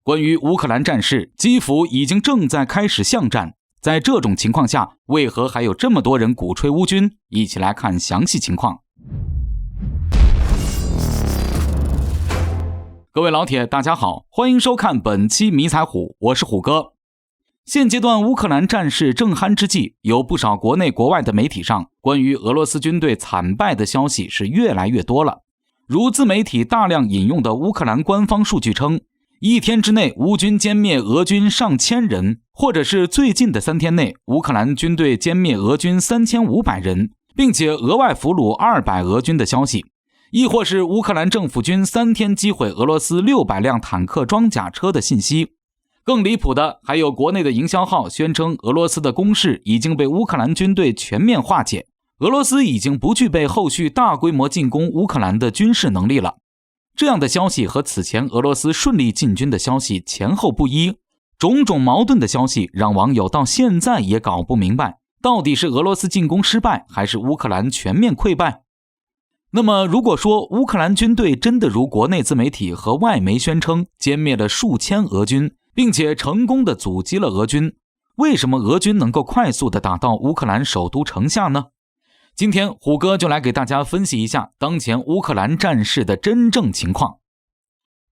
关于乌克兰战事，基辅已经正在开始巷战。在这种情况下，为何还有这么多人鼓吹乌军？一起来看详细情况。各位老铁，大家好，欢迎收看本期迷彩虎，我是虎哥。现阶段乌克兰战事正酣之际，有不少国内国外的媒体上关于俄罗斯军队惨败的消息是越来越多了。如自媒体大量引用的乌克兰官方数据称，一天之内乌军歼灭俄军上千人，或者是最近的3天内乌克兰军队歼灭俄军3500人，并且额外俘虏200俄军的消息，亦或是乌克兰政府军3天击毁俄罗斯600辆坦克装甲车的信息。更离谱的还有国内的营销号宣称俄罗斯的攻势已经被乌克兰军队全面化解，俄罗斯已经不具备后续大规模进攻乌克兰的军事能力了。这样的消息和此前俄罗斯顺利进军的消息前后不一，种种矛盾的消息让网友到现在也搞不明白，到底是俄罗斯进攻失败，还是乌克兰全面溃败。那么如果说乌克兰军队真的如国内自媒体和外媒宣称歼灭了数千俄军，并且成功的阻击了俄军，为什么俄军能够快速的打到乌克兰首都城下呢？今天虎哥就来给大家分析一下当前乌克兰战事的真正情况。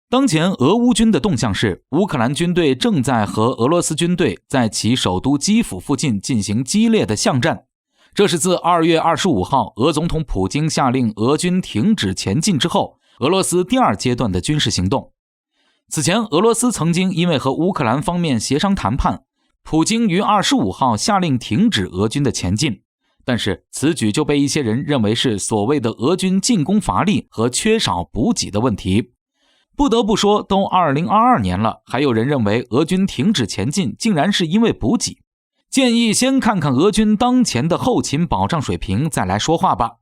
当前俄乌军的动向是，乌克兰军队正在和俄罗斯军队在其首都基辅附近进行激烈的巷战。这是自2月25号俄总统普京下令俄军停止前进之后，俄罗斯第2阶段的军事行动。此前俄罗斯曾经因为和乌克兰方面协商谈判，普京于25号下令停止俄军的前进，但是此举就被一些人认为是所谓的俄军进攻乏力和缺少补给的问题。不得不说，都2022年了，还有人认为俄军停止前进竟然是因为补给。建议先看看俄军当前的后勤保障水平再来说话吧。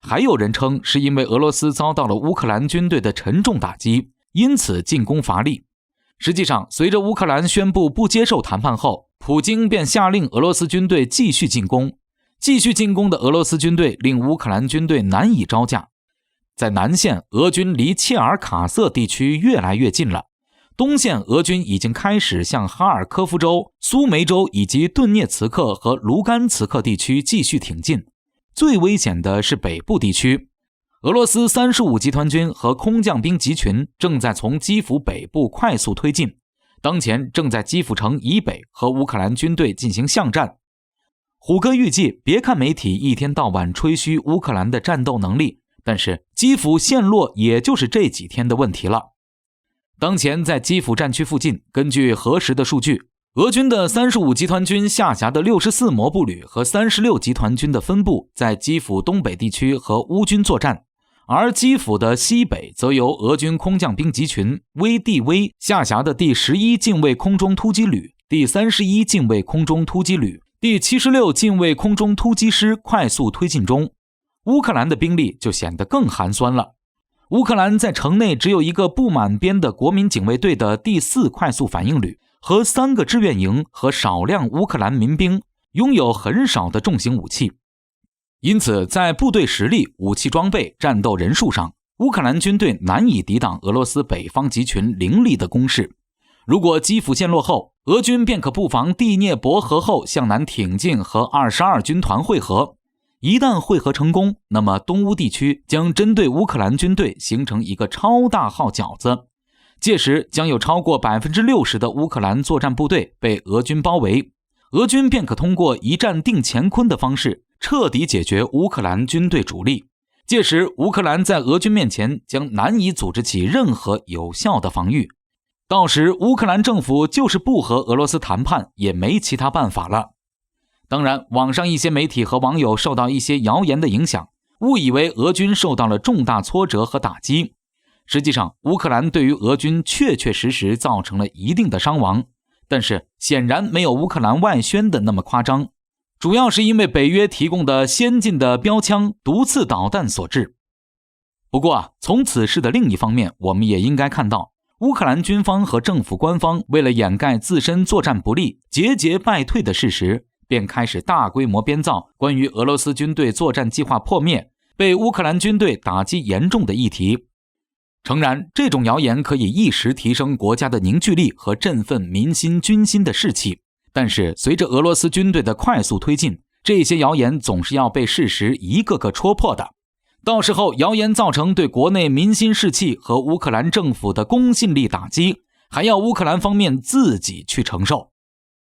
还有人称是因为俄罗斯遭到了乌克兰军队的沉重打击，因此进攻乏力。实际上，随着乌克兰宣布不接受谈判后，普京便下令俄罗斯军队继续进攻。继续进攻的俄罗斯军队令乌克兰军队难以招架。在南线，俄军离切尔卡瑟地区越来越近了。东线，俄军已经开始向哈尔科夫州、苏梅州以及顿涅茨克和卢甘茨克地区继续挺进。最危险的是北部地区，俄罗斯35集团军和空降兵集群正在从基辅北部快速推进，当前正在基辅城以北和乌克兰军队进行巷战。虎哥预计，别看媒体一天到晚吹嘘乌克兰的战斗能力，但是基辅陷落也就是这几天的问题了。当前在基辅战区附近，根据核实的数据，俄军的35集团军下辖的64摩步旅和36集团军的分部在基辅东北地区和乌军作战，而基辅的西北则由俄军空降兵集群 VDV 下辖的第11近卫空中突击旅、第31近卫空中突击旅、第76近卫空中突击师快速推进中。乌克兰的兵力就显得更寒酸了。乌克兰在城内只有一个不满编的国民警卫队的第4快速反应旅和3个志愿营和少量乌克兰民兵，拥有很少的重型武器。因此在部队实力、武器装备、战斗人数上，乌克兰军队难以抵挡俄罗斯北方集群凌厉的攻势。如果基辅陷落后，俄军便可布防第聂伯河后向南挺进和22军团会合。一旦会合成功，那么东乌地区将针对乌克兰军队形成一个超大号饺子，届时将有超过 60% 的乌克兰作战部队被俄军包围，俄军便可通过一战定乾坤的方式彻底解决乌克兰军队主力，届时乌克兰在俄军面前将难以组织起任何有效的防御，到时乌克兰政府就是不和俄罗斯谈判也没其他办法了。当然，网上一些媒体和网友受到一些谣言的影响，误以为俄军受到了重大挫折和打击。实际上，乌克兰对于俄军确实造成了一定的伤亡，但是显然没有乌克兰外宣的那么夸张，主要是因为北约提供的先进的标枪、毒刺导弹所致。不过从此事的另一方面，我们也应该看到，乌克兰军方和政府官方为了掩盖自身作战不利、节节败退的事实，便开始大规模编造关于俄罗斯军队作战计划破灭、被乌克兰军队打击严重的议题。诚然，这种谣言可以一时提升国家的凝聚力和振奋民心军心的士气，但是随着俄罗斯军队的快速推进，这些谣言总是要被事实一个个戳破的。到时候谣言造成对国内民心士气和乌克兰政府的公信力打击，还要乌克兰方面自己去承受。